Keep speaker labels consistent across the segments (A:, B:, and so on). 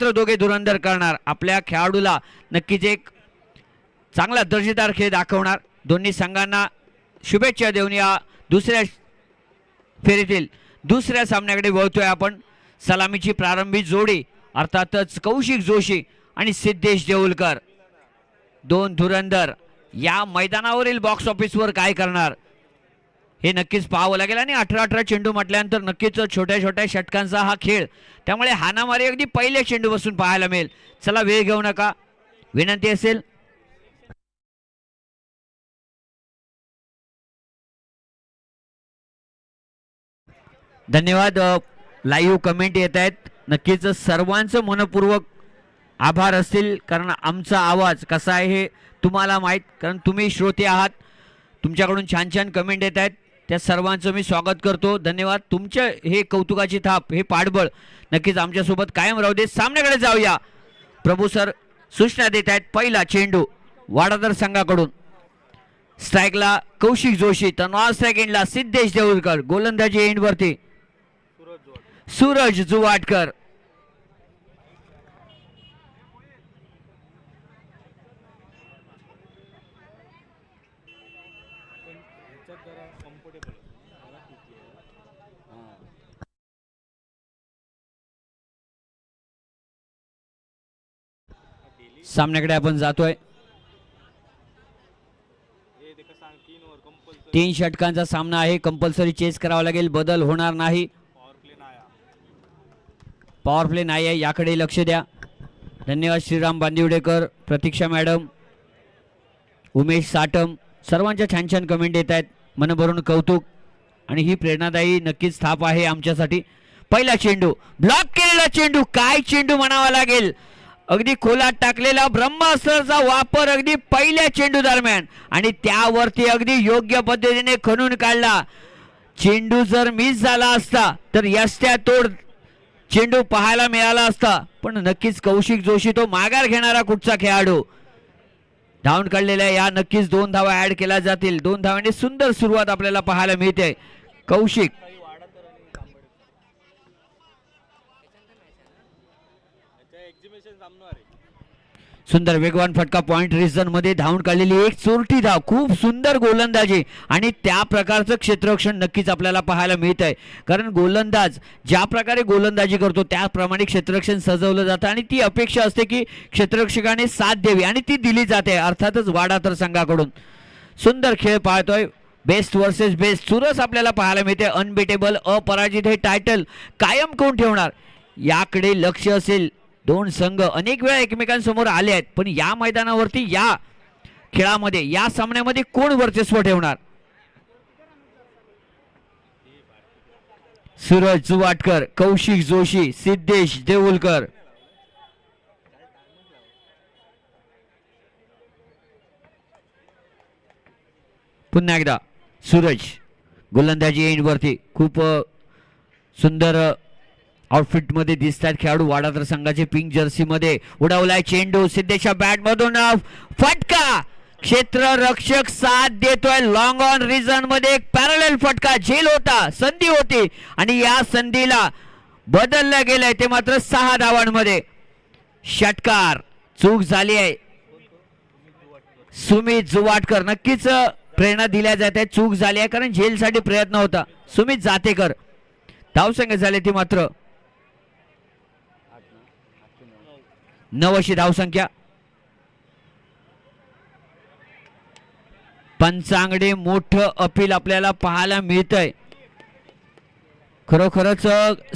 A: दोघे धुरंधर करणार. आपल्या खेळाडूला नक्कीच एक चांगला दर्जेदार खेळ दाखवणार. दोन्ही संघांना शुभेच्छा देऊन या दुसऱ्या फेरीतील दुसऱ्या सामन्याकडे वळतोय आपण. सलामीची प्रारंभी जोडी अर्थातच कौशिक जोशी आणि सिद्धेश देऊलकर, दोन धुरंधर या मैदानावरील बॉक्स ऑफिसवर काय करणार हे नक्कीच पाहावं लागेल. आणि 18-18 चेंडू म्हटल्यानंतर नक्कीच छोट्या छोट्या षटकांचा हा खेळ, त्यामुळे हाणामारी अगदी पहिल्या चेंडूपासून पाहायला मिळेल. चला वेळ घेऊ नका, विनंती असेल. धन्यवाद. लाईव्ह कमेंट येत आहेत, नक्कीच सर्वांचं मनपूर्वक आभार असतील, कारण आमचा आवाज कसा आहे हे तुम्हाला माहीत, कारण तुम्ही श्रोते आहात. तुमच्याकडून छान छान कमेंट येत आहेत, त्या सर्वांचं मी स्वागत करतो. धन्यवाद. तुमच्या हे कौतुकाची थाप, हे पाठबळ नक्कीच आमच्यासोबत कायम राहू दे. सामन्याकडे जाऊया. प्रभू सर सूचना देत आहेत. पहिला चेंडू वाडातर संघाकडून, स्ट्राईकला कौशिक जोशी, तर नॉन स्ट्राईक एंडला सिद्धेश देऊलकर, गोलंदाजी एंडवरती सूरज जुवाटकर. सामन्याकडे आपण जातोय. 3 षटकांचा सामना आहे. कंपल्सरी चेस करावा लागेल, बदल होणार नाही. पॉवर प्ले नाही आहे, याकडे लक्ष द्या. धन्यवाद. श्रीराम बांदिवडेकर, प्रतीक्षा मॅडम, उमेश साटम, सर्वांच्या छान छान कमेंट येत आहेत. मनभरून कौतुक आणि ही प्रेरणादायी नक्कीच थाप आहे आमच्यासाठी. पहिला चेंडू ब्लॉक केलेला चेंडू, काय चेंडू म्हणावा लागेल. अगदी खोलात टाकलेला ब्रह्मास्त्राचा वापर अगदी पहिल्या चेंडू दरम्यान, आणि त्यावरती अगदी योग्य पद्धतीने खणून काढला. चेंडू जर मिस झाला असता तर यष्ट्या तोड चेंडू पाहायला मिळाला असता, पण नक्कीच कौशिक जोशी तो माघार घेणारा कुठचा खेळाडू. धावून काढलेल्या या नक्कीच 2 धावा ऍड केल्या जातील. 2 धावांनी सुंदर सुरुवात आपल्याला पाहायला मिळते. कौशिक सुंदर वेगवान फटका, पॉइंट रिजन मध्ये धावून काढलेली एक चोरटी धाव, खूप सुंदर गोलंदाजी, आणि त्या प्रकारचं क्षेत्ररक्षण नक्कीच आपल्याला पाहायला मिळत आहे. कारण गोलंदाज ज्या प्रकारे गोलंदाजी करतो त्याप्रमाणे क्षेत्ररक्षण सजवलं जातं, आणि ती अपेक्षा असते की क्षेत्ररक्षकाने साथ द्यावी, आणि ती दिली जाते अर्थातच वाडातर संघाकडून. सुंदर खेळ पाहतोय. बेस्ट वर्सेस बेस्ट चुरस आपल्याला पाहायला मिळते. अनबिटेबल, अपराजित हे टायटल कायम कोण ठेवणार याकडे लक्ष असेल. 2 संघ अनेक वेळा एकमेकांसमोर आले आहेत, पण या मैदानावरती, या खेळामध्ये, या सामन्यामध्ये कोण वर्चस्व ठेवणार. सूरज जुवाटकर, कौशिक जोशी, सिद्धेश देऊलकर. पुन्हा एकदा सूरज गोलंदाजी एंडवरती, खूप सुंदर आउटफिट मध्ये दिसतात खेळाडू. वाडातर संघाचे पिंक जर्सी मध्ये उडवलाय चेंडू, सिद्धेशच्या बॅट मधून फटका, क्षेत्ररक्षक साथ देतोय. लॉंग ऑन रिजन मध्ये एक पॅरलल फटका, झेल होता, संधी होती, आणि या संधीला बदललं गेलंय, ते मात्र 6 धावांमध्ये. षटकार, चूक झाली आहे. सुमित जुवाटकर, नक्कीच प्रेरणा दिल्या जाते. चूक झाली आहे कारण झेलसाठी प्रयत्न होता. सुमित जातेकर, धावसंख्या झाली ती मात्र 9 अशी धावसंख्या. पंचांगडे मोठं अपील आपल्याला पाहायला मिळतंय. खरोखरच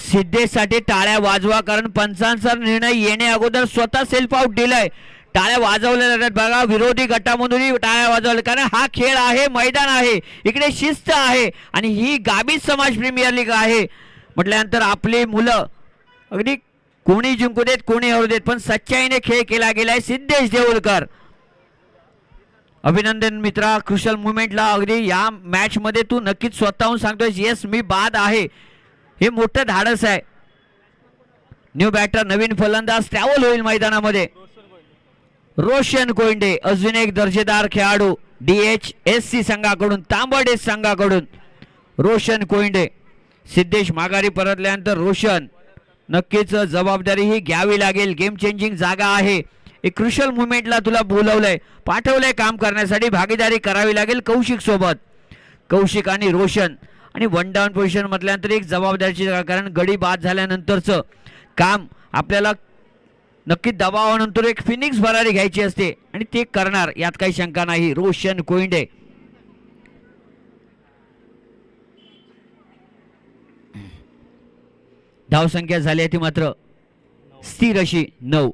A: सिद्धेशसाठी टाळ्या वाजवा, कारण पंचांचा निर्णय येणे अगोदर स्वतः सेल्फ आउट दिलाय. टाळ्या वाजवल्या जातात बघा, विरोधी गटामधूनही टाळ्या वाजवल्या, कारण हा खेळ आहे, मैदान आहे, इकडे शिस्त आहे, आणि ही गाबीज समाज प्रीमियर लीग आहे म्हटल्यानंतर आपली मुलं अगदी कोणी जिंकू देत कोणी हरू देत, पण सच्चाईने खेळ केला गेलाय. सिद्धेश देऊलकर, अभिनंदन मित्रा. क्रुशल मुवमेंटला अगदी या मॅच मध्ये तू नक्कीच स्वतःहून सांगतोय येस मी बाद आहे, हे मोठं धाडस आहे. न्यू बॅटर, नवीन फलंदाज ट्रॅव्हल होईल मैदानामध्ये. रोशन कोंडे अजून एक दर्जेदार खेळाडू DHSC संघाकडून, तांबडे संघाकडून रोशन कोंडे. सिद्धेश माघारी परतल्यानंतर रोशन नक्कीच जबाबदारी ही घ्यावी लागेल. गेम चेंजिंग जागा आहे. एक क्रुशल मुवमेंटला तुला बोलवलंय, पाठवलंय काम करण्यासाठी. भागीदारी करावी लागेल कौशिक सोबत. कौशिक आणि रोशन आणि वन डाऊन पोझिशन म्हटल्यानंतर एक जबाबदारीची जागा, कारण गडी बाद झाल्यानंतरचं काम आपल्याला नक्की दबावानंतर एक फिनिक्स भरारी घ्यायची असते आणि ते करणार यात काही शंका नाही. रोशन कोइंडे धावसंख्या झाली आहे ती मात्र स्थिर अशी 9.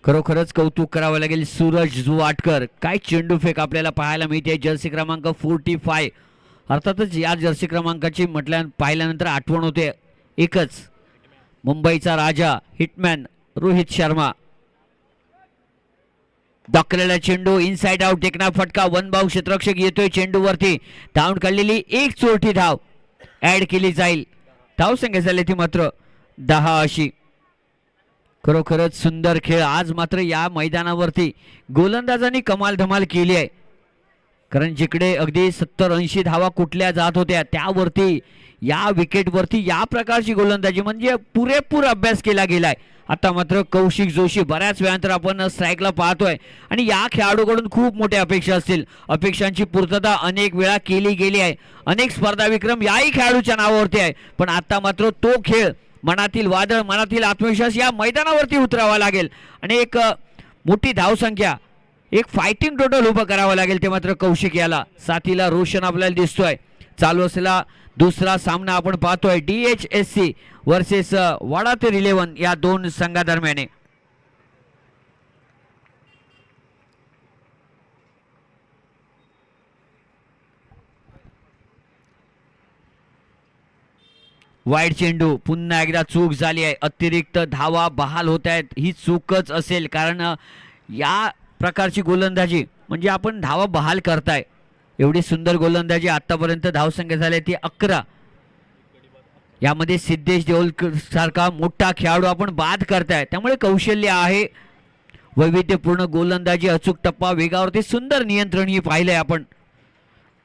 A: खरोखरच कौतुक करावं लागेल सूरज जुवाटकर. काय चेंडूफेक आपल्याला पाहायला मिळते. जर्सी क्रमांक 45. अर्थातच या जर्सी क्रमांकाची पाहिल्यानंतर आठवण होते एकच, मुंबईचा राजा हिटमॅन रोहित शर्मा. डॉक्टरला चेंडू इनसाइड आउट, टेकना फटका. वन बाउंड क्षेत्ररक्षक येतोय चेंडूवरती. धावून काढलेली एक चोरटी धाव ऍड केली जाईल. धावसंख्या झाली ती मात्र 10 अशी. खरोखरच सुंदर खेळ आज मात्र या मैदानावरती गोलंदाजांनी कमाल धमाल केली आहे. कारण जिकडे अगदी 70-80 धावा कुठल्या जात होत्या त्यावरती या विकेटवरती या प्रकारची गोलंदाजी म्हणजे पुरेपूर अभ्यास केला गेलाय. आता मात्र कौशिक जोशी बऱ्याच वेळानंतर आपण स्ट्राईकला पाहतोय आणि या खेळाडूकडून खूप मोठ्या अपेक्षा असतील. अपेक्षांची पूर्तता अनेक वेळा केली गेली आहे. अनेक स्पर्धा विक्रम याही खेळाडूच्या नावावरती आहे. पण आता मात्र तो खेळ, मनातील वादळ, मनातील आत्मविश्वास या मैदानावरती उतरावा लागेल आणि एक मोठी धावसंख्या, एक फायटिंग टोटल उभं करावं लागेल. ते मात्र कौशिक याला साथीला रोशन आपल्याला दिसतोय. चालू असलेला दुसरा सामना आपण पाहतोय DHSC वर्सेस वाडातर 11 या दोन संघादरम्यान. वाईड चेंडू, पुन्हा एकदा चूक झाली आहे. अतिरिक्त धावा बहाल होत आहेत. ही चूकच असेल, कारण या प्रकारची गोलंदाजी म्हणजे आपण धावा बहाल करताय. एवढी सुंदर गोलंदाजी आतापर्यंत धावसंख्या झाली ती 11. यामध्ये सिद्धेश देओलकर सारखा मोठा खेळाडू आपण बाद करताय. त्यामुळे कौशल्य आहे, वैविध्यपूर्ण गोलंदाजी, अचूक टप्पा, वेगावरती सुंदर नियंत्रण ही पाहिलंय आपण.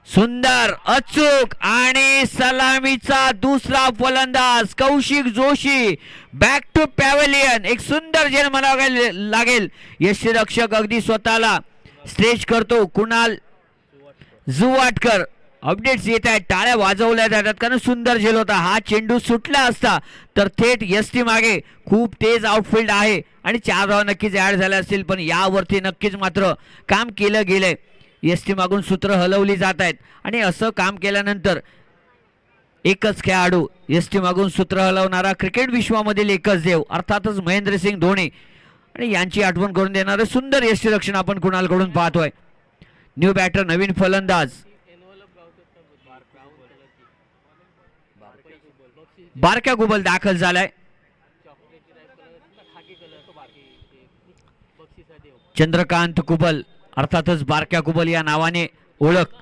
A: सुंदर, अचूक आणि सलामीचा दुसरा फलंदाज Kaushik Joshi back to pavilion. एक सुंदर झेल म्हणावं लागेल. यष्टीरक्षक अगदी स्वतःला स्ट्रेच करतो. कुणाल जुवाटकर अपडेट्स येत आहेत, टाळ्या वाजवल्या जातात कारण सुंदर झेल होता. हा चेंडू सुटला असता तर थेट यष्टी मागे खूप तेज आउटफील्ड आहे आणि 4 धावा नक्कीच ऍड झाल्या असतील. पण यावरती नक्कीच मात्र काम केलं गेलंय. यष्टी मागून सूत्र हलवली जात आहेत आणि असं काम केल्यानंतर एकच खेळाडू, यष्टी मागून सूत्र हलवणारा क्रिकेट विश्वामधील एकच देव अर्थातच महेंद्रसिंग धोनी आणि यांची आठवण करून देणारं सुंदर यष्टीरक्षण आपण कुणालकडून पाहतोय. न्यू बॅटर, नवीन फलंदाज बारक्या गुबल दाखल झालाय. चंद्रकांत कुबल, अर्थातच बारक्या कुबल या नावाने ओळख.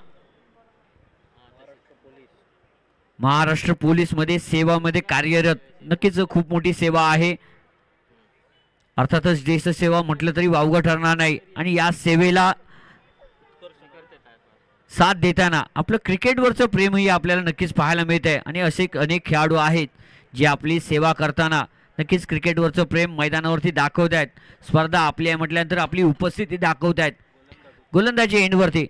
A: महाराष्ट्र पोलीस मध्ये सेवामध्ये कार्यरत. नक्कीच खूप मोठी सेवा आहे. अर्थातच देशसेवा म्हटलं तरी वावगं ठरणार नाही आणि या सेवेला साथ देताना आपलं क्रिकेटवरचं प्रेमही आपल्याला नक्कीच पाहायला मिळतंय. आणि असे अनेक खेळाडू आहेत जे आपली सेवा करताना नक्कीच क्रिकेटवरचं प्रेम मैदानावरती दाखवत आहेत. स्पर्धा आपली आहे म्हटल्यानंतर आपली उपस्थिती दाखवत आहेत. गोलंदाजी एंडवरती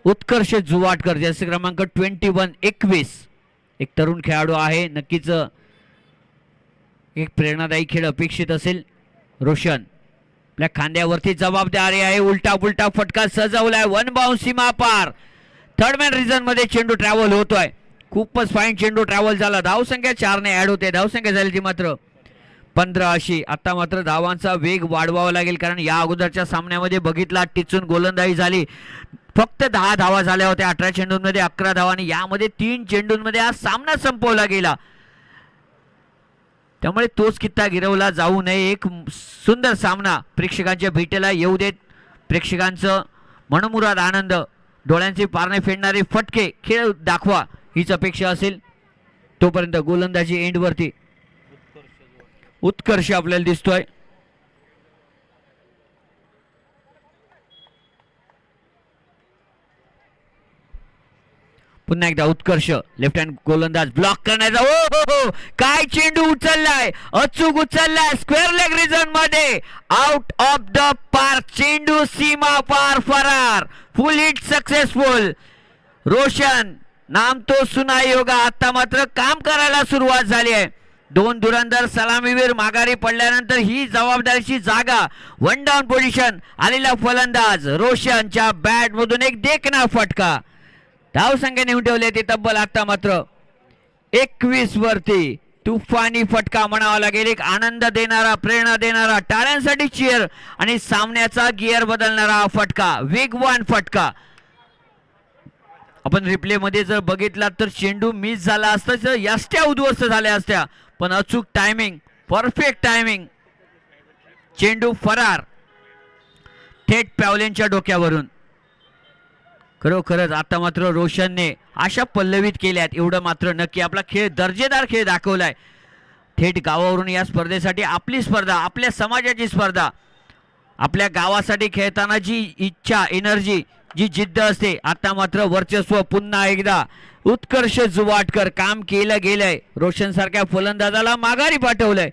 A: उत्कर्ष जुवाटकर, जर्सी क्रमांक 21. एक तरुण खेळाडू आहे. नक्कीच एक प्रेरणादायी खेळ अपेक्षित असेल. रोशन आपल्या खांद्यावरती जबाबदारी आहे. उलटा पुलटा फटका सजवलाय. वन बाउंड सीमा पार. थर्ड मॅन रिझन मध्ये चेंडू ट्रॅव्हल होतोय. खूपच फाईन चेंडू ट्रॅव्हल झाला. धावसंख्या 4 ने ऍड होते. धावसंख्या झाली ती मात्र 15 अशी. आता मात्र धावांचा वेग वाढवावा लागेल कारण या अगोदरच्या सामन्यामध्ये बघितला टिचून गोलंदाजी झाली. फक्त 10 धावा झाल्या होत्या 18 चेंडूंमध्ये 11 धावा आणि यामध्ये 3 चेंडूंमध्ये हा सामना संपवला गेला. त्यामुळे तोच कित्ता गिरवला जाऊ नये. एक सुंदर सामना प्रेक्षकांच्या भेटीला येऊ देत. प्रेक्षकांचं मनमुराद आनंद, डोळ्यांचे पारणे फेडणारे फटके खेळ दाखवा हीच अपेक्षा असेल. तोपर्यंत गोलंदाजी एंडवरती उत्कर्ष आपल्याला दिसतोय. पुन्हा पुन्हा एकदा उत्कर्ष लेफ्ट हँड गोलंदाज ब्लॉक करण्याचा ओ हो हो काय चेंडू उचललाय अचूक उचललाय स्क्वेअर लेग रिझन मध्ये आउट ऑफ द पार्क चेंडू सीमा पार फरार फुल हिट सक्सेसफुल रोशन नाम तो सुना योगा आता मात्र काम करायला सुरुवात झाली आहे दोन धुरंधर सलामीवीर माघारी पडल्यानंतर ही जबाबदारीची जागा वन डाऊन पोझिशन आलेला फलंदाज रोशनच्या बॅट मधून एक देखना फटका धाव संख्या नेऊन ठेवले ते तब्बल आता मात्र 21 वरती तुफानी फटका म्हणावा लागेल एक आनंद देणारा प्रेरणा देणारा टाळ्यांसाठी चीअर आणि सामन्याचा गिअर बदलणारा फटका वेगवान फटका आपण रिप्ले मध्ये जर बघितला तर चेंडू मिस झाला असता तर यष्ट्या उद्ध्वस्त झाल्या असत्या पण अचूक टायमिंग परफेक्ट टायमिंग चेंडू फरार थेट पॅवलेनच्या डोक्यावरून खरोखरच आता मात्र रोशनने आशा पल्लवित केल्यात एवढं मात्र नक्की आपला खेळ दर्जेदार खेळ दाखवलाय थेट गावावरून या स्पर्धेसाठी आपली स्पर्धा आपल्या समाजाची स्पर्धा आपल्या गावासाठी खेळताना जी इच्छा एनर्जी जी जिद्द असते आता मात्र वर्चस्व पुन्हा एकदा उत्कर्ष जुवाटकर काम केलं गेलंय रोशन सारख्या फलंदाजाला माघारी पाठवलंय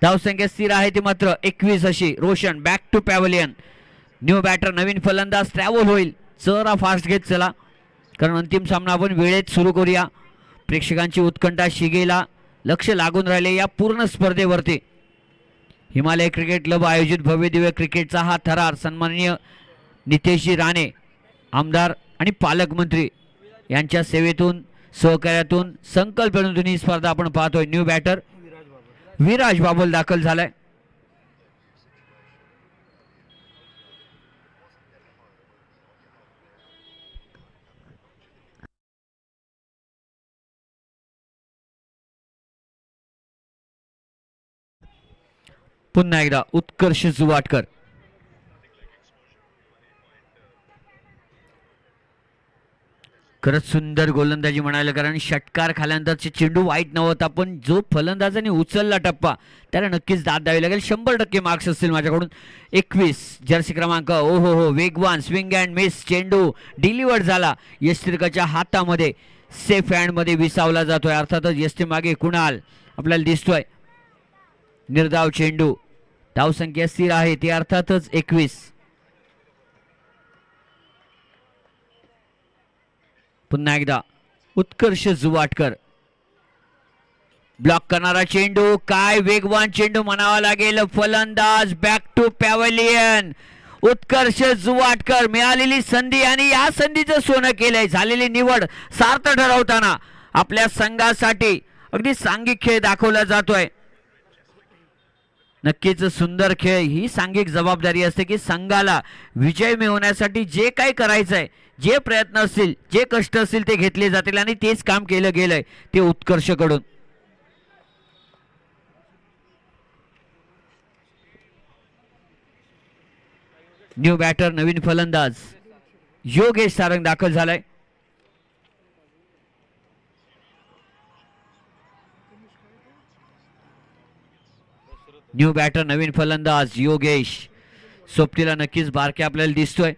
A: धावसंख्या स्थिर आहे ती मात्र 21 अशी Roshan back to pavilion new batter नवीन फलंदाज ट्रॅव्हल होईल जरा फास्ट घेत चला कारण अंतिम सामना आपण वेळेत सुरू करूया प्रेक्षकांची उत्कंठा शिगेला लक्ष लागून राहिले या पूर्ण स्पर्धेवरती हिमालय क्रिकेट क्लब आयोजित भव्य दिव्य क्रिकेटचा हा थरार सन्माननीय नितेशजी राणे आमदार आणि पालकमंत्री यांच्या सेवेतून सहकार्यातून संकल्पनेतून ही स्पर्धा आपण पाहतोय न्यू बॅटर विराज बाबुल दाखल झालाय पुन्हा एकदा उत्कर्ष जुवाटकर खरंच सुंदर गोलंदाजी म्हणायला कारण षटकार खाल्यानंतरचे चेंडू वाईट नव्हता पण जो फलंदाजाने उचलला टप्पा त्याला नक्कीच दाद द्यावी लागेल 100% मार्क्स असतील माझ्याकडून 21 जर्सी क्रमांक ओ हो हो वेगवान स्विंग अँड मिस चेंडू डिलिव्हर्ड झाला यष्टिरकाच्या हातामध्ये सेफ हँड मध्ये विसावला जातोय अर्थातच यष्टी मागे कुणाल आपल्याला दिसतोय निर्धाव चेंडू धावसंख्या स्थिर आहे ती अर्थातच 21 पुन्हा एकदा उत्कर्ष जुवाटकर ब्लॉक करणारा चेंडू काय वेगवान चेंडू म्हणावा लागेल फलंदाज बॅक टू पॅव्हलियन उत्कर्ष जुवाटकर मिळालेली संधी आणि या संधीचं सोनं केलंय झालेली निवड सार्थ ठरवताना आपल्या संघासाठी अगदी सांघिक खेळ दाखवला जातोय नक्कीच सुंदर खेळ ही सांघिक जबाबदारी असते की संघाला विजय मिळवण्यासाठी जे काही करायचंय जे प्रयत्न असतील जे कष्ट असतील ते घेतले जातील आणि तेच काम केलं गेलंय ते उत्कर्ष कडून न्यू बॅटर नवीन फलंदाज योगेश सारंग दाखल झालाय न्यू बॅटर नवीन फलंदाज योगेश सोबतीला नक्कीच बारके आपल्याला दिसतोय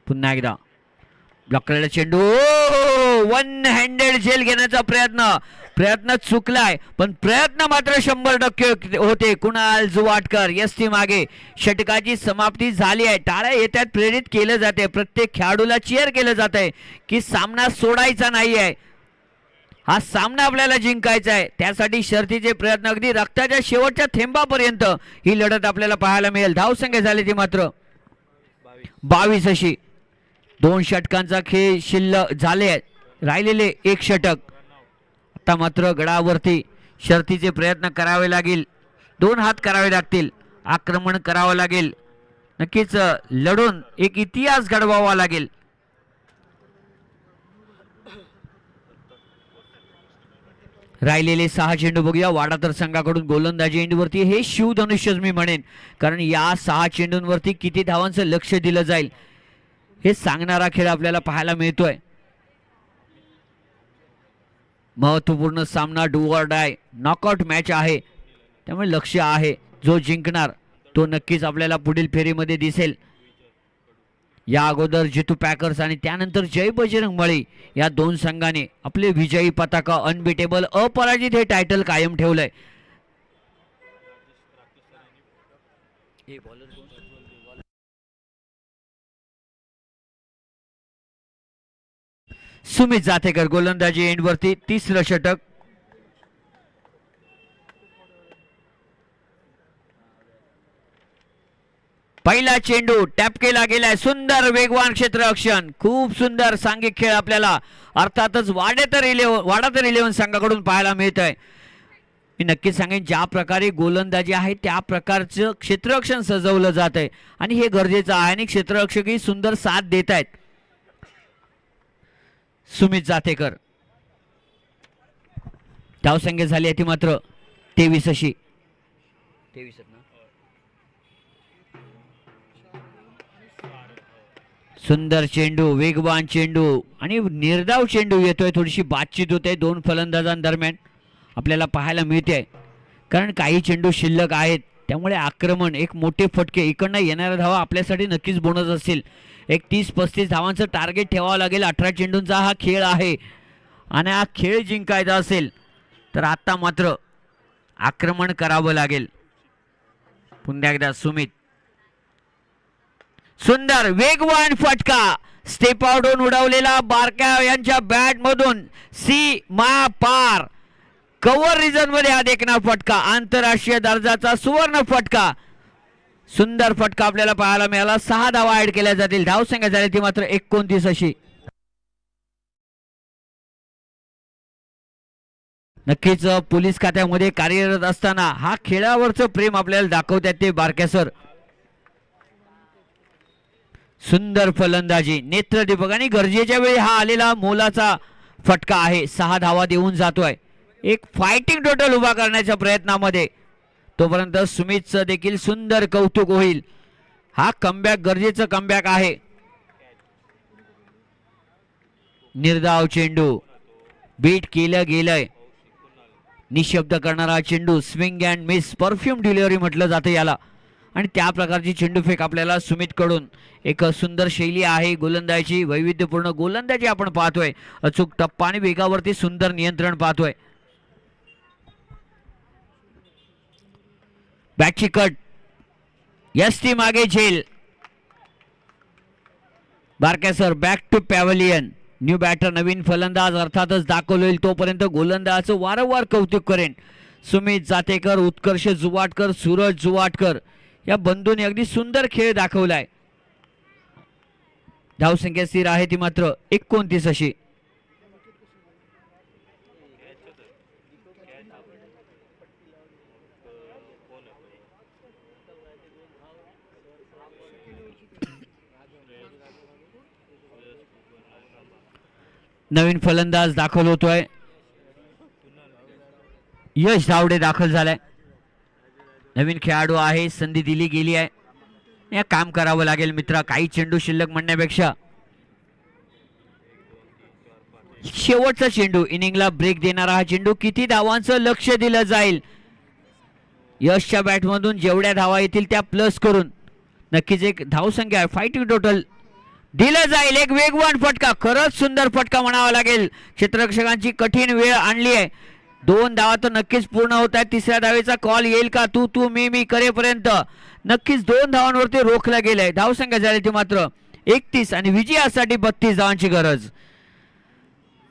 A: पुन्हा एकदा ब्लॉक करायला चेंडू वन हँडेड झेल घेण्याचा प्रयत्न चुकलाय पण प्रयत्न मात्र 100% होते कुणाल जुवाटकर यस्ती मागे षटकाची समाप्ती झाली आहे टाळ्या येतात प्रेरित केलं जाते प्रत्येक खेळाडूला चीअर केलं जात आहे की सामना सोडायचा नाही आहे हा सामना आपल्याला जिंकायचा आहे त्यासाठी शर्तीचे प्रयत्न अगदी रक्ताच्या शेवटच्या थेंबापर्यंत ही लढत आपल्याला पाहायला मिळेल धावसंख्या झाली ती मात्र 22 अशी 2 षटकांचा खेळ शिल्लक झाले राहिलेले 1 षटक आता मात्र गडावरती शर्तीचे प्रयत्न करावे लागेल 2 हात करावे लागतील आक्रमण करावं लागेल नक्कीच लढून एक इतिहास घडवावा लागेल राहिलेले 6 चेंडू बघूया वाडातर संघाकडून गोलंदाजी एंडवरती हे शिवधनुष्यच मी म्हणेन कारण या 6 चेंडूंवरती किती धावांचं लक्ष दिलं जाईल हे सांगणारा खेळ आपल्याला पाहायला मिळतोय महत्वपूर्ण सामना do or die knockout match आहे त्यामुळे लक्ष आहे जो जिंकणार तो नक्कीच आपल्याला पुढील फेरीमध्ये दिसेल. या अगोदर जितू पॅकर्स आणि त्यानंतर जय बजरंग बळी या दोन संघाने आपले विजयी पताका अनबिटेबल अपराजित हे टायटल कायम ठेवलंय. सुमित जातेकर गोलंदाजी एंडवरती तिसरं षटक. पहिला चेंडू टॅप केला गेलाय. सुंदर वेगवान क्षेत्ररक्षण, खूप सुंदर सांघिक खेळ आपल्याला अर्थातच वाडा तर 11 संघाकडून पाहायला मिळत आहे. मी नक्कीच सांगेन ज्या प्रकारे गोलंदाजी आहे त्या प्रकारचं क्षेत्ररक्षण सजवलं जात आहे आणि हे गरजेचं आहे आणि क्षेत्ररक्षकही सुंदर साथ देत आहेत. सुमित जातेकर धावसंख्या झाली आहे ती मात्र 23 अशी. 23 सुंदर चेंडू, वेगवान चेंडू आणि निर्धाव चेंडू येतोय. थोडीशी बातचीत होते दोन फलंदाजांदरम्यान आपल्याला पाहायला मिळते, कारण काही चेंडू शिल्लक आहेत त्यामुळे आक्रमण एक मोठे फटके इकडनं येणाऱ्या धावा आपल्यासाठी नक्कीच बोनस असतील. एक 30-35 धावांचं टार्गेट ठेवावं लागेल. 18 चेंडूंचा हा खेळ आहे आणि हा खेळ जिंकायचा असेल तर आता मात्र आक्रमण करावं लागेल. पुन्हा एकदा सुमित, सुंदर वेगवान फटका, स्टेप आउट होऊन उडवलेला बारक्या यांच्या बॅट मधून सीमा पार. कव्हर रिजन मध्ये हा देखना फटका, आंतरराष्ट्रीय दर्जाचा सुवर्ण फटका. सुंदर फटका आपल्याला पाहायला मिळाला. 6 धावा ऍड केल्या जातील. धावसंख्या झाली ती मात्र 29 अशी. नक्कीच पोलीस खात्यामध्ये कार्यरत असताना हा खेळावरचं प्रेम आपल्याला दाखवतात ते बारक्या सर. सुंदर फलंदाजी, नेत्रदीपक आणि गरजेच्या वेळी हा आलेला मोलाचा फटका आहे. 6 धावा देऊन जातोय. एक फायटिंग टोटल उभा करण्याच्या प्रयत्नामध्ये तोपर्यंत सुमितचं देखील सुंदर कौतुक होईल. हा कमबॅक गरजेचं कमबॅक आहे. निर्धाव चेंडू बीट केलं गेलंय. निशब्द करणारा चेंडू, swing and miss, perfume delivery म्हटलं जातं याला. आणि त्या प्रकारची चेंडूफेक आपल्याला सुमितकडून एक सुंदर शैली आहे गोलंदाजी, वैविध्यपूर्ण गोलंदाजी आपण पाहतोय. अचूक टप्पा आणि वेगावरती सुंदर नियंत्रण पाहतोय. बॅटची कट, यस्ती मागे झेल. बारक्या sir back to pavilion. New batter नवीन फलंदाज अर्थातच दाखल होईल तोपर्यंत गोलंदाजाचं वारंवार कौतुक करेन. सुमित जातेकर, उत्कर्ष जुवाटकर, सूरज जुवाटकर या बंधूंनी अगदी सुंदर खेळ दाखवलाय. धावसंख्या स्थिर आहे ती मात्र 29 अशी. नवीन फलंदाज दाखल होतोय. यश धावडे दाखल झालाय. नवीन खेळाडू आहे, संधी दिली गेली आहे. या काम करावं लागेल मित्रा. काही चेंडू शिल्लक म्हणण्यापेक्षा शेवटचा चेंडू, इनिंगला ब्रेक देणारा हा चेंडू. किती धावांचं लक्ष दिलं जाईल. यशच्या बॅटमधून जेवढ्या धावा येतील त्या प्लस करून नक्कीच एक धावसंख्या आहे, फायटिंग टोटल दिलं जाईल. एक वेगवान फटका, खरंच सुंदर फटका म्हणावा लागेल. क्षेत्ररक्षकांची कठीण वेळ आणली आहे. 2 धावा तर नक्कीच पूर्ण होत आहेत. तिसऱ्या धावेचा कॉल येईल का? तू मी करेपर्यंत नक्कीच 2 धावांवरती रोखलं गेलंय. धावसंख्या झाली ती मात्र 31 आणि विजयासाठी 32 धावांची गरज.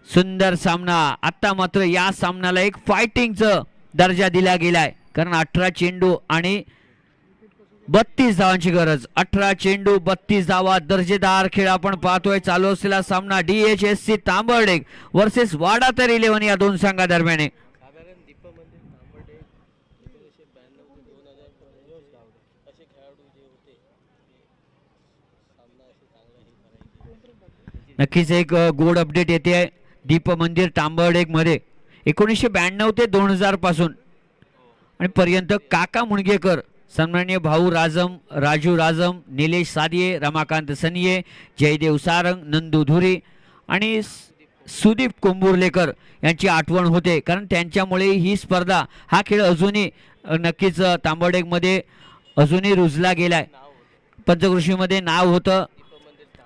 A: सुंदर सामना. आता मात्र या सामन्याला एक फायटिंगचा दर्जा दिला गेलाय, कारण 18 चेंडू आणि 32 धावांची गरज. 18 चेंडू 32 धावा, दर्जेदार खेळ आपण पाहतोय. चालू असलेला सामना DHSC तांबर्डे वर्सेस वाडा तर 11 या दोन संघादरम्यान. नक्कीच एक गोड अपडेट येते आहे. दीप मंदिर तांबर्डेक मध्ये 1992 ते 2000 पासून आणि पर्यंत काका मुणगेकर, सन्माननीय भाऊ राजम, राजू राजम, निलेश सादिये, रमाकांत सनिये, जयदेव सारंग, नंदू धुरी आणि सुदीप कोंबुर्लेकर यांची आठवण होते, कारण त्यांच्यामुळे ही स्पर्धा हा खेळ अजूनही नक्कीच तांबडेमध्ये अजूनही रुजला गेलाय. पंचकृषीमध्ये नाव होतं,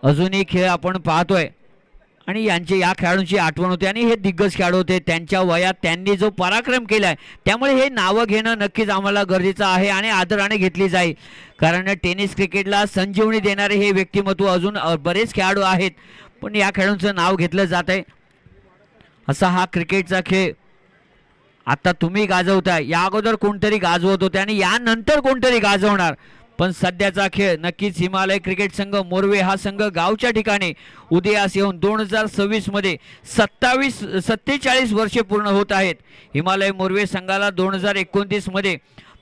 A: अजूनही खेळ आपण पाहतोय आणि या खेळाडूंची आठवण होते. आणि हे दिग्गज खेळाडू होते, त्यांच्या वयात त्यांनी जो पराक्रम केलाय त्यामुळे हे नावं घेणं नक्कीच आम्हाला गरजेचं आहे आणि आदराने घेतली जाईल. कारण टेनिस क्रिकेटला संजीवनी देणारे हे व्यक्तिमत्व अजून बरेच खेळाडू आहेत, पण या खेळाडूंचं नाव घेतलं जात आहे. असा हा क्रिकेटचा खेळ आता तुम्ही गाजवताय, या अगोदर कोणतरी गाजवत होते आणि यानंतर कोणतरी गाजवणार. पण सध्याचा खेळ नक्कीच हिमालय क्रिकेट संघ मोरवे हा संघ गावच्या ठिकाणी उदयास येऊन 2026 मध्ये 47 वर्षे पूर्ण होत आहेत. हिमालय मोरवे संघाला 2029 मध्ये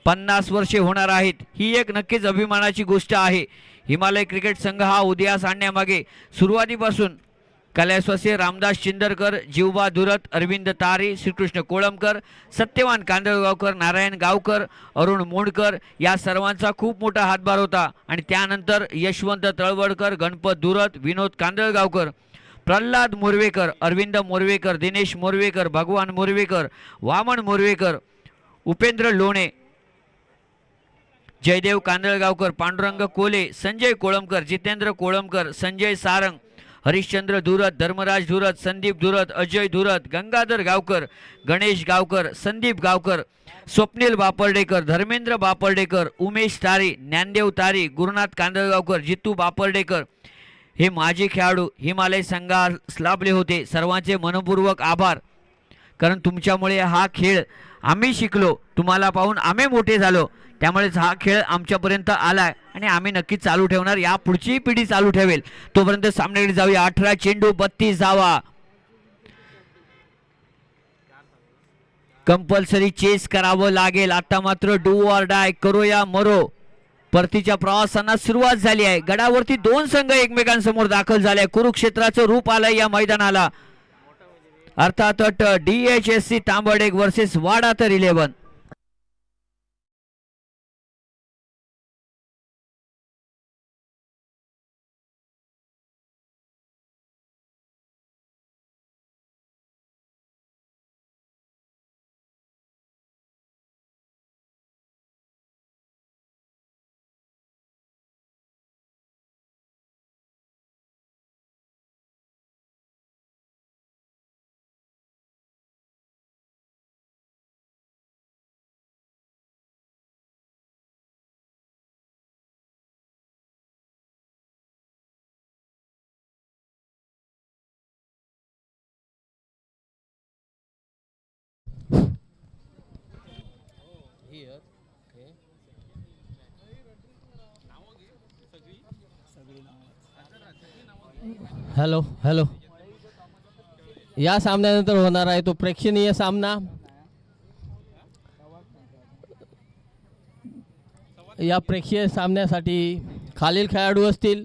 A: 50 वर्षे होणार आहेत. ही एक नक्कीच अभिमानाची गोष्ट आहे. हिमालय क्रिकेट संघ हा उदयास आणण्यामागे सुरुवातीपासून कैलासवासी रामदास चिंदरकर, जीवबा धुरत, अरविंद तारी, श्रीकृष्ण कोळंबकर, सत्यवान कांदळगावकर, नारायण गावकर, अरुण मोंडकर या सर्वांचा खूप मोठा हातभार होता. आणि त्यानंतर यशवंत तळवडकर, गणपत धुरत, विनोद कांदळगावकर, प्रल्हाद मोरवेकर, अरविंद मोरवेकर, दिनेश मोरवेकर, भगवान मोरवेकर, वामन मोरवेकर, उपेंद्र लोणे, जयदेव कांदळगावकर, पांडुरंग कोले, संजय कोळंबकर, जितेंद्र कोळंबकर, संजय सारंग, हरिश्चंद्र धुरत, धर्मराज धुरत, संदीप धुरत, अजय धुरत, गंगाधर गावकर, गणेश गावकर, संदीप गावकर, स्वप्नील बापर्डेकर, धर्मेंद्र बापर्डेकर, उमेश तारी, ज्ञानदेव तारी, गुरुनाथ कांदळगावकर, जितू बापर्डेकर हे माजी खेळाडू हिमालय संघास लाभले होते. सर्वांचे मनपूर्वक आभार, कारण तुमच्यामुळे हा खेळ आम्ही शिकलो, तुम्हाला पाहून आम्ही मोठे झालो, त्यामुळेच हा खेळ आमच्यापर्यंत आलाय आणि आम्ही नक्कीच चालू ठेवणार. या पुढची पिढी चालू ठेवेल. तोपर्यंत सामन्याकडे जाऊया. 18 चेंडू 32 धावा. कंपल्सरी चेस करावं लागेल. आता मात्र डू ऑर डाय, करूया मरो. परतीच्या प्रवासांना सुरुवात झाली आहे. गडावरती दोन संघ एकमेकांसमोर दाखल झाले. कुरुक्षेत्राचं रूप आलंय या मैदानाला. अर्थात DHSC तांबडेग वर्सेस वाडा तर 11.
B: Hello hello. या सामन्यानंतर होणार आहे तो प्रेक्षणीय सामना. या प्रेक्षणीय सामन्यासाठी खालील खेळाडू असतील.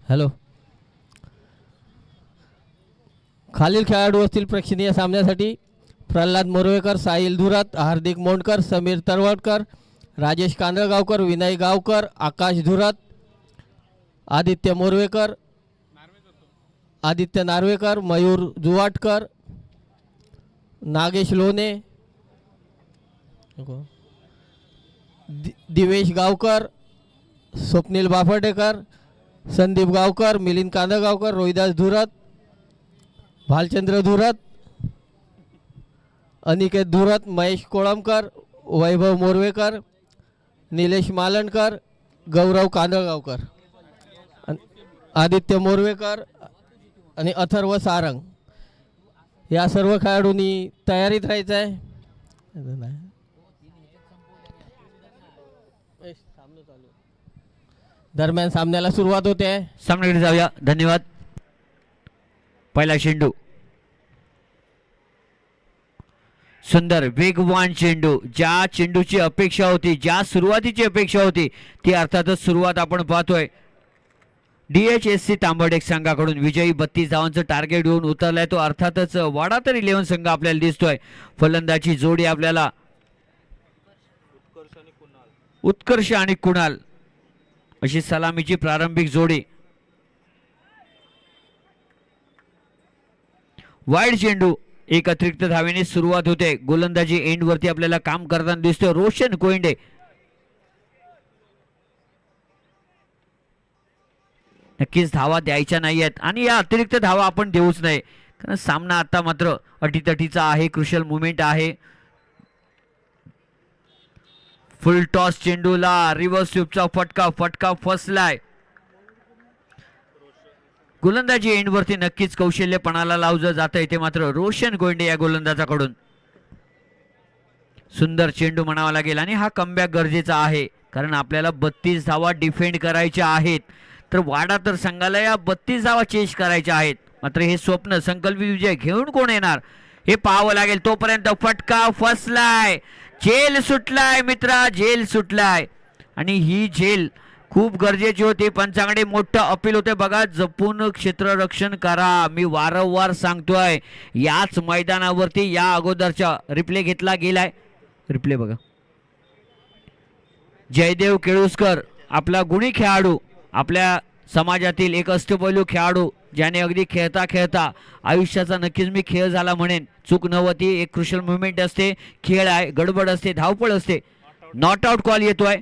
B: हॅलो. खालील खेळाडू असतील प्रेक्षणीय सामन्यासाठी. प्रल्हाद मोरवेकर, साहिल धुरत, हार्दिक मोंडकर, समीर तरवडकर, राजेश कांदळगावकर, विनय गावकर, आकाश धुरत, आदित्य मोरवेकर, आदित्य नार्वेकर, मयूर जुवाटकर, नागेश लोणे, दिवेश गावकर, स्वप्नील बाफर्डेकर, संदीप गावकर, मिलिंद कांदळगावकर, रोहिदास धुरत, भालचंद्र धुरत, अनिकेत धुरत, महेश कोळंबकर, वैभव मोरवेकर, निलेश मालणकर, गौरव कांदळगावकर, आदित्य मोरवेकर आणि अथर्व सारंग या सर्व खेळाडूंनी तयारीत राहायचं आहे. दरम्यान सामन्याला सुरुवात होते.
A: सामन्याकडे जाऊया. धन्यवाद. पहिला चेंडू सुंदर वेगवान चेंडू. ज्या चेंडूची अपेक्षा होती, ज्या सुरुवातीची अपेक्षा होती ती अर्थातच सुरुवात आपण पाहतोय. DHSC तांबडेक संघाकडून विजयी 32 धावांचं टार्गेट घेऊन उतरलाय तो. अर्थातच वाडा तर 11 संघ आपल्याला दिसतोय. फलंदाजी जोडी आपल्याला उत्कर्ष आणि कुणाल अशी सलामीची प्रारंभिक जोडी. वाईड चेंडू, एक अतिरिक्त धावेने सुरुवात होते. गोलंदाजी एंड वरती आपल्याला काम करताना दिसतोय रोशन कोइंडे. नक्कीच धावा द्यायच्या नाहीयेत आणि या अतिरिक्त धावा आपण देऊच नाही, कारण सामना आता मात्र अटीतटीचा आहे. क्रुशियल मुवमेंट आहे. फुल टॉस चेंडूला रिव्हर्स स्वीपचा फटका फसलाय. गोलंदाजी एंड वरती नक्कीच कौशल्यपणाला लावलं जातं इथे मात्र रोशन कोइंडे या गोलंदाजाकडून. सुंदर चेंडू म्हणावा लागेल आणि हा कमबॅक गरजेचा आहे, कारण आपल्याला 32 धावा डिफेंड करायच्या आहेत. तर वाडा तर संघाला या 32 धावा चेस करायच्या आहेत. मात्र हे स्वप्न संकल्पित विजय घेऊन कोण येणार हे पाहावं लागेल. तोपर्यंत फटका फसलाय. झेल सुटलाय मित्रा, झेल सुटलाय आणि ही झेल खूप गरजेची होती. पंचांकडे मोठं अपील होते बघा, जपून क्षेत्ररक्षण करा. मी वारंवार सांगतोय. याच मैदानावरती या अगोदरचा रिप्ले घेतला गेलाय. रिप्ले बघा. जयदेव केळुसकर आपला गुणी खेळाडू, आपल्या समाजातील एक अष्टपैलू खेळाडू, ज्याने अगदी खेळता खेळता आयुष्याचा नक्कीच मी खेळ झाला म्हणेन. चूक नव्हती. एक क्रुशियल मुवमेंट असते, खेळ आहे, गडबड असते, धावपळ असते, नॉट आउट कॉल येतोय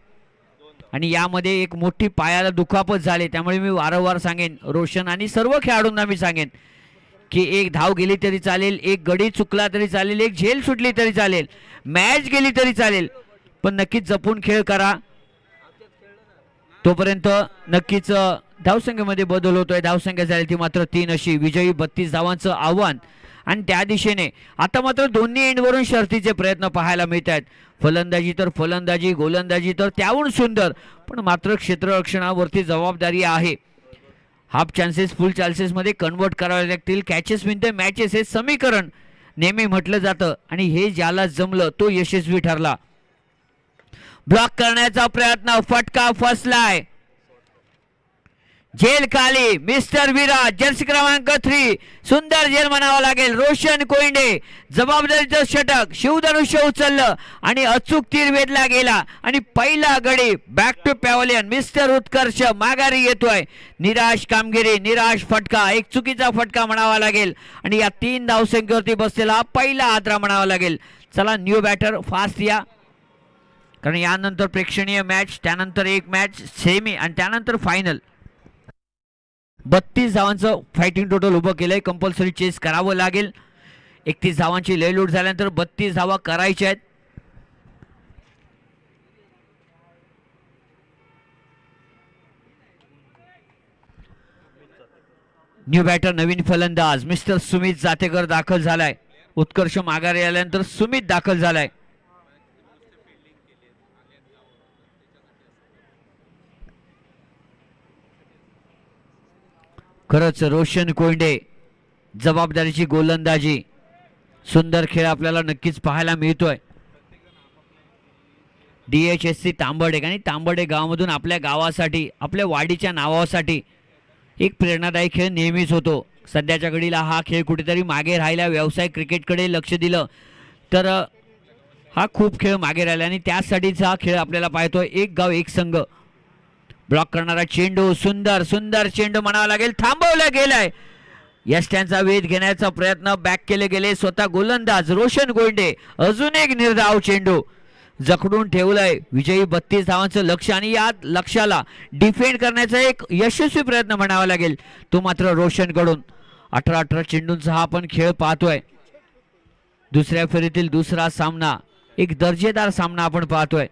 A: आणि यामध्ये एक मोठी पायाला दुखापत झाली. त्यामुळे मी वारंवार सांगेन, रोशन आणि सर्व खेळाडूंना मी सांगेन की एक धाव गेली तरी चालेल, एक गडी चुकला तरी चालेल, एक झेल सुटली तरी चालेल, मॅच गेली तरी चालेल, पण नक्कीच जपून खेळ करा. तोपर्यंत नक्कीच धावसंख्येमध्ये बदल होतोय. धावसंख्या झाली ती मात्र 3 अशी. विजयी 32 धावांचं आव्हान आणि त्या दिशेने आता मात्र दोन्ही एंडवरून शर्तीचे प्रयत्न पाहायला मिळत आहेत. फलंदाजी तर फलंदाजी, गोलंदाजी तर त्याहून सुंदर, पण मात्र क्षेत्ररक्षणावरती जबाबदारी आहे. हाफ चान्सेस फुल चान्सेस मध्ये कन्वर्ट करावे लागतील. कॅचेस विन द मॅचेस हे समीकरण नेहमी म्हटलं जातं आणि हे ज्याला जमलं तो यशस्वी ठरला. ब्लॉक करण्याचा प्रयत्न, फटका फसलाय. झेल खाली. मिस्टर विराज जर्सी क्रमांक 3, सुंदर झेल म्हणावा लागेल. रोशन कोइंडे जबाबदारीचं षटक, शिवधनुष्य उचललं आणि अचूक तीर वेधला गेला आणि पहिला गडी बॅक टू पॅव्हलियन. मिस्टर उत्कर्ष माघारी येतोय. निराश कामगिरी, निराश फटका, एक चुकीचा फटका म्हणावा लागेल आणि या 3 धावसंख्येवरती बसलेला पहिला आद्रा म्हणावा लागेल. चला न्यू बॅटर फास्ट या, कारण यानंतर प्रेक्षणीय मॅच, त्यानंतर एक मॅच सेमी आणि त्यानंतर फायनल. 32 धावांचं फायटिंग टोटल उभं केलंय. कंपल्सरी चेस करावं लागेल. 31 धावांची लय लूट झाल्यानंतर 32 धावा करायच्या आहेत. न्यू बॅटर नवीन फलंदाज मिस्टर सुमित जातेकर दाखल झालाय. उत्कर्ष माघारी आल्यानंतर सुमित दाखल झालाय. खरंच रोशन कोइंडे जबाबदारीची गोलंदाजी, सुंदर खेळ आपल्याला नक्कीच पाहायला मिळतोय. DHSC तांबडेक आणि तांबडे गावामधून आपल्या गावासाठी, आपल्या वाडीच्या नावासाठी एक प्रेरणादायी खेळ नेहमीच होतो. सध्याच्या घडीला हा खेळ कुठेतरी मागे राहिला. व्यावसायिक क्रिकेटकडे लक्ष दिलं तर हा खूप खेळ मागे राहिला आणि त्यासाठीच हा खेळ आपल्याला पाहतोय. एक गाव एक संघ. ब्लॉक करणारा चेंडू, सुंदर सुंदर चेंडू म्हणावा लागेल. थांबवला गेलाय. यष्ट्यांचा वेध घेण्याचा प्रयत्न, बॅक केले गेले. स्वतः गोलंदाज रोशन कोइंडे अजून एक निर्धाव चेंडू जखडून ठेवलाय. विजयी 32 धावांचं लक्ष आणि या लक्ष्याला डिफेंड करण्याचा एक यशस्वी प्रयत्न म्हणावा लागेल तो मात्र रोशन कडून. 18 चेंडूंचा हा आपण खेळ पाहतोय. दुसऱ्या फेरीतील दुसरा सामना, एक दर्जेदार सामना आपण पाहतोय.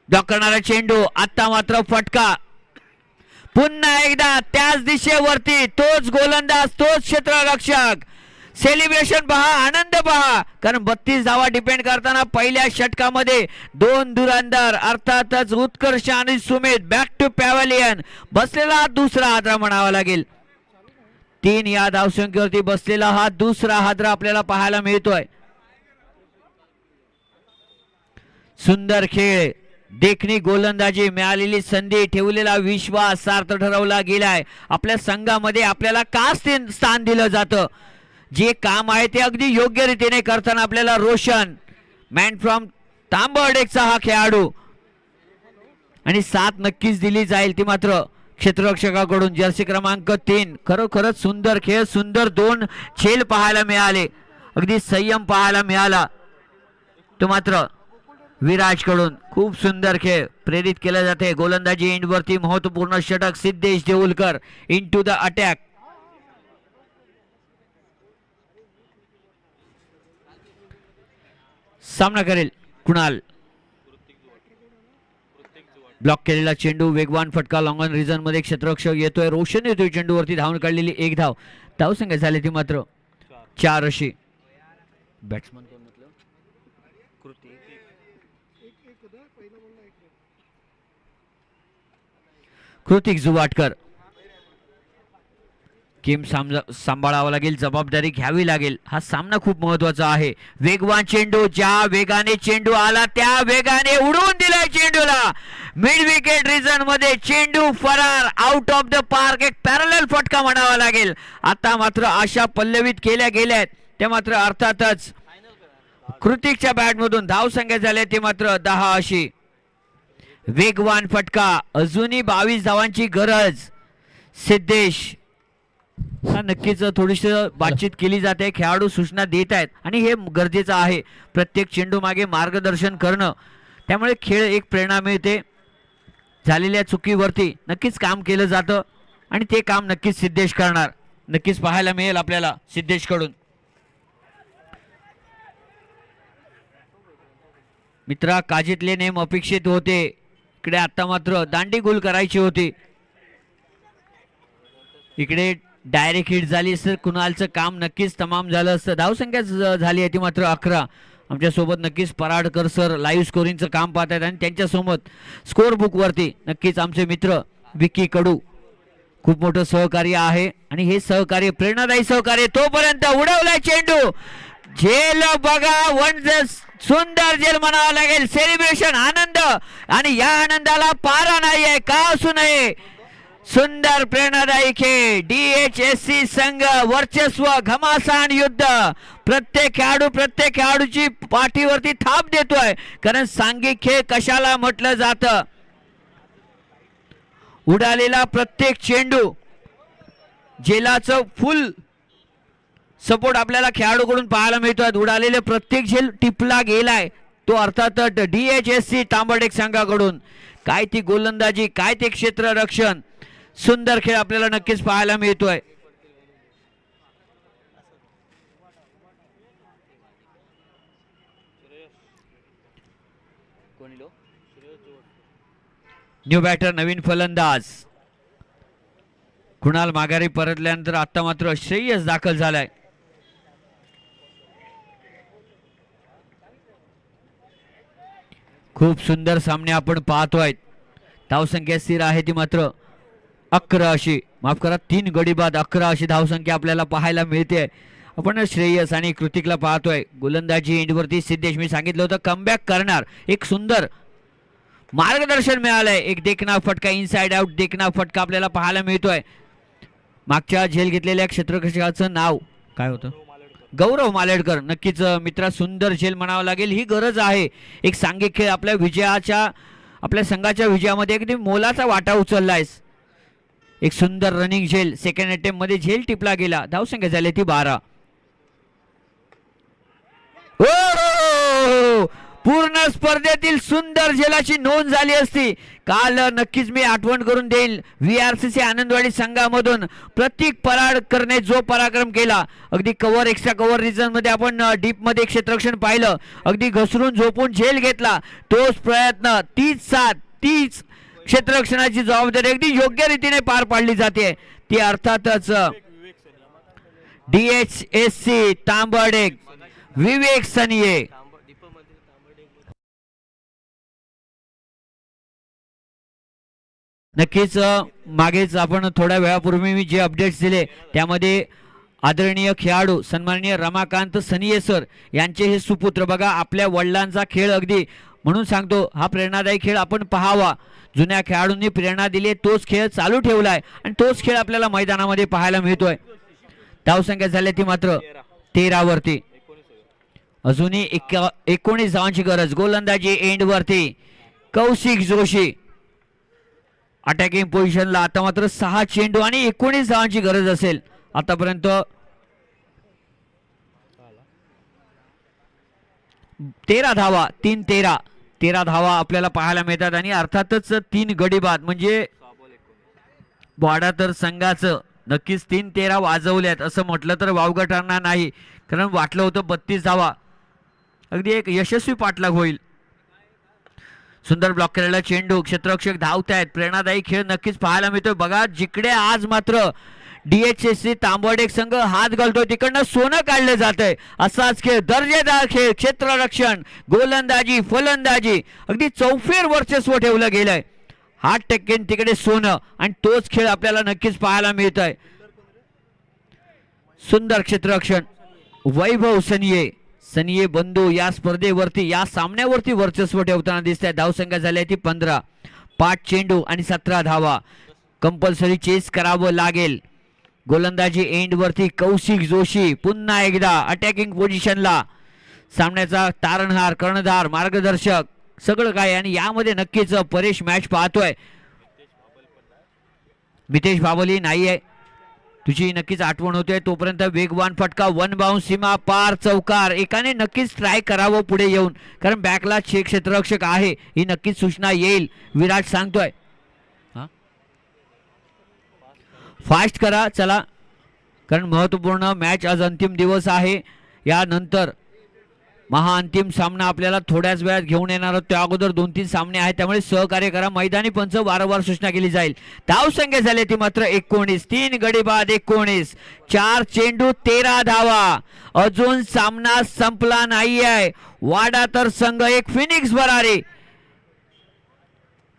A: ब्लॉक करणारा चेंडू, आता मात्र फटका. पुन्हा एकदा त्याच दिशेवरती तोच गोलंदाज, तोच क्षेत्ररक्षक. सेलिब्रेशन पहा, आनंद पहा, कारण 32 धावा डिपेंड करताना पहिल्या षटकामध्ये 2 धुरंधर अर्थातच उत्कर्ष आणि सुमित बॅक टू पॅव्हलियन. बसलेला दुसरा हादरा म्हणावा लागेल. 3 या धावसंख्येवरती बसलेला हा दुसरा हादरा आपल्याला पाहायला मिळतोय. सुंदर खेळ, देखणी गोलंदाजी, मिळालेली संधी, ठेवलेला विश्वास सार्थ ठरवला गेलाय. आपल्या संघामध्ये आपल्याला का स्थान दिलं जातं, जे काम आहे ते अगदी योग्य रीतीने करताना आपल्याला रोशन मॅन फ्रॉम तांबर्डेचा हा खेळाडू आणि साथ नक्कीच दिली जाईल ती मात्र क्षेत्ररक्षकाकडून. जर्सी क्रमांक 3. खरोखरच सुंदर खेळ, सुंदर 2 झेल पाहायला मिळाले, अगदी संयम पाहायला मिळाला तो मात्र विराज कडून. खूप सुंदर खेळ प्रेरित केला जाते. गोलंदाजी एंडवरती महत्वपूर्ण षटक Siddhesh Deulkar into the attack अटॅक. सामना करेल कुणाल. ब्लॉक केलेला चेंडू, वेगवान फटका, लॉंग ऑन रिझन मध्ये क्षेत्ररक्षक येतोय, रोशन येतोय चेंडूवरती, धावून काढलेली 1 धाव. धाव संख्या झाली ती मात्र 4 अशी. बॅट्समन कोण म्हटलं? कृतिक जुवाटकर. गेम सांभाळावा लागेल, जबाबदारी घ्यावी लागेल. हा सामना खूप महत्वाचा आहे. वेगवान चेंडू, ज्या वेगाने चेंडू आला त्या वेगाने उडवून दिलाय चेंडूला. मिड विकेट रिजन मध्ये चेंडू फरार, आउट ऑफ द पार्क. एक पॅरलल फटका म्हणावा लागेल. आता मात्र आशा पल्लवित केल्या गेल्यात त्या मात्र अर्थातच कृतिकच्या बॅट मधून. धाव संख्या झाल्या ते मात्र 10 अशी. वेगवान फटका, अजूनही 22 धावांची गरज. सिद्धेश हा नक्कीच थोडीशी बातचीत केली जाते, खेळाडू सूचना देत आहेत आणि हे गरजेचं आहे. प्रत्येक चेंडू मागे मार्गदर्शन करणं, त्यामुळे खेळ एक प्रेरणा मिळते. झालेल्या चुकीवरती नक्कीच काम केलं जातं आणि ते काम नक्कीच सिद्धेश करणार. नक्कीच पाहायला मिळेल आपल्याला सिद्धेश कडून. मित्रा, काजीतले नेम अपेक्षित होते. इकडे आता मात्र दांडी गोल करायची होती. इकडे डायरेक्ट हिट झाली असतं, कुणालचं काम नक्कीच तमाम झालं असतं. धावसंख्या झाली आहे ती मात्र 11. आमच्यासोबत नक्कीच पराडकर सर लाईव्ह स्कोरिंगचं काम पाहत आहेत आणि त्यांच्यासोबत स्कोर बुकवरती नक्कीच आमचे मित्र विकी कडू खूप मोठं सहकार्य आहे आणि हे सहकार्य प्रेरणादायी सहकार्य. तोपर्यंत उडवलाय चेंडू, झेल बघा, सुंदर झेल म्हणावं लागेल. सेलिब्रेशन, आनंद, आणि या आनंदाला पारा नाही आहे का असू नये. सुंदर प्रेरणादायी खेळ. DHSC संघ वर्चस्व, घमासान युद्ध. प्रत्येक खेळाडूची पाठीवरती थाप देतोय, कारण सांघिक खेळ कशाला म्हटलं जातं. उडालेला प्रत्येक चेंडू, झेलाचं फुल सपोर्ट आपल्याला खेळाडूकडून पाहायला मिळतोय. उडालेले प्रत्येक झेल टिपला गेलाय तो अर्थातच DHSC तांबर्डे संघाकडून. काय ती गोलंदाजी, काय ते क्षेत्ररक्षण, सुंदर खेळ आपल्याला नक्कीच पाहायला मिळतोय. न्यू बॅटर, नवीन फलंदाज कुणाल माघारी परतल्यानंतर आता मात्र श्रेयस दाखल झालाय. खूप सुंदर सामने आपण पाहतोय. धावसंख्या स्थिर आहे ती मात्र 11 अशी, माफ करा 3 गडी बाद 11 अशी धावसंख्या आपल्याला पाहायला मिळते. आपण श्रेयस आणि कृतिकला पाहतोय. गोलंदाजी एंडवरती सिद्धेश, मी सांगितलं होतं कमबॅक करणार. एक सुंदर मार्गदर्शन मिळालंय. एक देखना फटका, इनसाइड आउट देखना फटका आपल्याला पाहायला मिळतोय. मागच्या झेल घेतलेल्या क्षेत्ररक्षकाचं नाव काय होतं? गौरव मालेडकर. नक्कीच मित्रा, सुंदर झेल म्हणावं लागेल. ही गरज आहे. एक सांघिक खेळ आपल्या विजयाच्या, आपल्या संघाच्या विजयामध्ये अगदी मोलाचा वाटा उचललायस. एक सुंदर रनिंग झेल, सेकंड अटेम्प्ट मध्ये झेल टिपला गेला. धावसंख्या झाली ती 12. पूर्ण स्पर्धेतील सुंदर झेलाची नोंद झाली असती. काल नक्कीच मी आठवण करून देईल. VRCC आनंदवाडी संघामधून प्रतीक पराडकरने जो पराक्रम केला, अगदी कव्हर, एक्स्ट्रा कव्हर रिजन मध्ये आपण डीप मध्ये क्षेत्ररक्षण पाहिलं, अगदी घसरून झोपून झेल घेतला. तोच प्रयत्न, तीच साथ, तीच क्षेत्ररक्षणाची जबाबदारी अगदी योग्य रीतीने पार पाडली जाते. ती अर्थातच DHSC तांबर्डे विवेक सनिये. नक्कीच मागेच आपण थोड्या वेळापूर्वी मी जे अपडेट्स दिले त्यामध्ये आदरणीय खेळाडू सन्माननीय रमाकांत सनिये सर यांचे हे सुपुत्र बघा. आपल्या वडिलांचा खेळ अगदी म्हणून सांगतो हा प्रेरणादायी खेळ आपण पाहावा. जुन्या खेळाडूंनी प्रेरणा दिली तोच खेळ चालू ठेवलाय आणि तोच खेळ आपल्याला मैदानामध्ये पाहायला मिळतोय. धावसंख्या झाली ती मात्र 13 वरती. अजूनही 19 धावांची गरज. गोलंदाजी एंड वरती कौशिक जोशी अटॅकिंग पोझिशनला. आता मात्र 6 चेंडू आणि 19 धावांची गरज असेल. आतापर्यंत 13 धावा 13 धावा आपल्याला पाहायला मिळतात आणि अर्थातच 3 गडी बाद म्हणजे वाडातर संघाचं नक्कीच 3-13 वाजवल्यात असं म्हटलं तर वावगं ठरणार नाही. कारण वाटलं होतं 32 धावा अगदी एक यशस्वी पाठलाग होईल. सुंदर ब्लॉक केलेला चेंडू. क्षेत्ररक्षक धावतायत. प्रेरणादायी खेळ नक्कीच पाहायला मिळतोय. बघा जिकडे आज मात्र DHSC तांबर्डे संघ हात घालतोय तिकडनं सोनं काढलं जातंय. असाच खेळ दर्जेदार खेळ. क्षेत्ररक्षण गोलंदाजी फलंदाजी अगदी चौफेर वर्चस्व ठेवलं गेलंय. 8% तिकडे सोनं आणि तोच खेळ आपल्याला नक्कीच पाहायला मिळत आहे. सुंदर क्षेत्ररक्षण वैभव सनिये बंधू या स्पर्धेवरती या सामन्यावरती वर्चस्व ठेवताना दिसत आहे. धावसंख्या झाली ती 15. 5 चेंडू आणि 17 धावा. कंपल्सरी चेस करावं लागेल. गोलंदाजी एंड वरती कौशिक जोशी पुन्हा एकदा अटॅकिंग पोझिशनला. सामन्याचा तारणहार कर्णधार मार्गदर्शक सगळं काय आणि यामध्ये नक्कीच परेश मॅच पाहतोय. मितेश बाबली नाही आहे तुझी नक्कीच आठवण होते. तोपर्यंत वेगवान फटका 1 बाउंस सीमा पार चौकार. एकाने नक्कीच ट्राय करावं पुढे येऊन कारण बॅकला क्षेत्ररक्षक आहे ही नक्कीच सूचना येईल विराट सांगतोय. फास्ट करा चला कारण महत्वपूर्ण मॅच आज अंतिम दिवस आहे. यानंतर महाअंतिम सामना आपल्याला थोड्याच वेळात घेऊन येणार आहोत. त्या अगोदर 2-3 सामने आहेत त्यामुळे सहकार्य करा. मैदानी पंच वारंवार सूचना केली जाईल. धावसंख्या झाली ती मात्र 19. 3 गडी बाद 19. 4 चेंडू 13 धावा. अजून सामना संपला नाही आहे. वाडातर संघ एक फिनिक्स भरारी.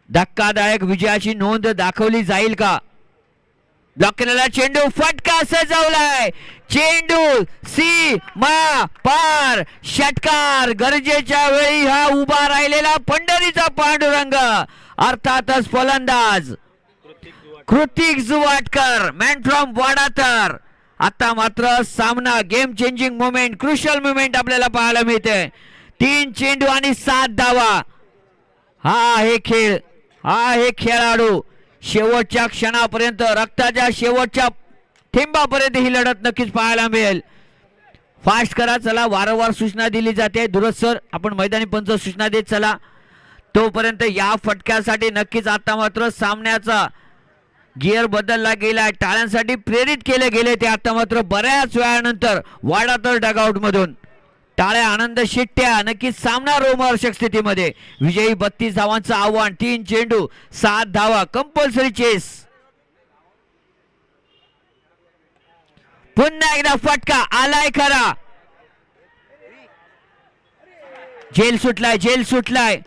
A: धक्कादायक विजयाची नोंद दाखवली जाईल का? ब्लॉक केलेला चेंडू फटका सजवलाय. चेंडू सीमा पार षटकार. गरजेच्या वेळी हा उभा राहिलेला पंढरीचा पांडुरंग अर्थातच फलंदाज कृतिक जुवाटकर मॅन फ्रॉम वाडातर. आता मात्र सामना game changing moment crucial moment आपल्याला पाहायला मिळते. 3 चेंडू आणि 7 धावा. हा आहे खेळ. हा आहे खेळाडू. शेवटच्या क्षणापर्यंत रक्ताच्या शेवटच्या थेंबापर्यंत ही लढत नक्कीच पाहायला मिळेल. फास्ट करा चला. वारंवार सूचना दिली जाते. दुरस्त सर आपण मैदानी पंच सूचना देत चला. तोपर्यंत या फटक्यासाठी नक्कीच आता मात्र सामन्याचा गिअर बदलला गेला. टाळ्यांसाठी प्रेरित केले गेले ते आता मात्र बऱ्याच वेळानंतर वाडातर डगआउट मधून टाळ्या आनंद शिट्ट्या. नक्कीच सामना रोमहर्षक स्थितीमध्ये. विजयी 32 धावांचं आव्हान. 3 चेंडू 7 धावा. Compulsory chess. पुन्हा एकदा फटका आलाय खरा. जेल सुटलाय.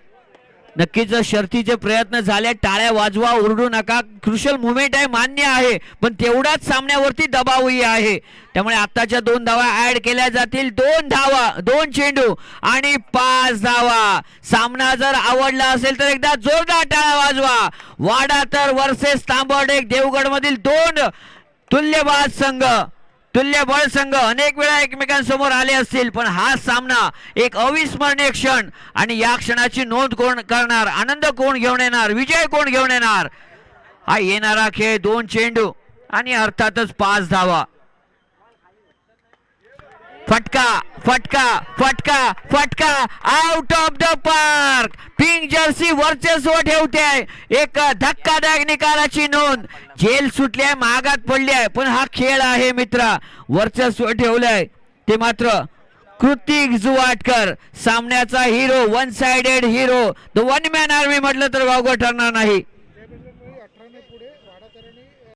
A: नक्कीच शर्तीचे प्रयत्न झाले. टाळ्या वाजवा ओरडू नका. क्रुशियल मुवमेंट आहे मान्य आहे पण तेवढाच सामन्यावरती दबावही आहे. त्यामुळे आताच्या 2 धावा ऍड केल्या जातील. 2 धावा 2 चेंडू आणि 5 धावा. सामना जर आवडला असेल तर एकदा जोरदार टाळ्या वाजवा. वाडातर वर्सेस तांबर्डे देवगड मधील 2 तुल्यबळ संघ अनेक वेळा एकमेकांसमोर आले असतील पण हा सामना एक अविस्मरणीय क्षण आणि या क्षणाची नोंद कोण करणार? आनंद कोण घेऊन येणार? विजय कोण घेऊन येणार? हा येणारा खेळ 2 चेंडू आणि अर्थातच 5 धावा. फटका out of the park. Pink Jersey वर्चस्व ठेवते. एक धक्कादायक निकालाची नोंद. जेल सुटली आहे महागात पडली आहे पण हा खेळ आहे मित्रा. वर्चस्व ठेवलंय ते मात्र कृतिक जुवाटकर सामन्याचा hero. 1 sided hero. The 1 man army म्हटलं तर वावगं ठरणार नाही.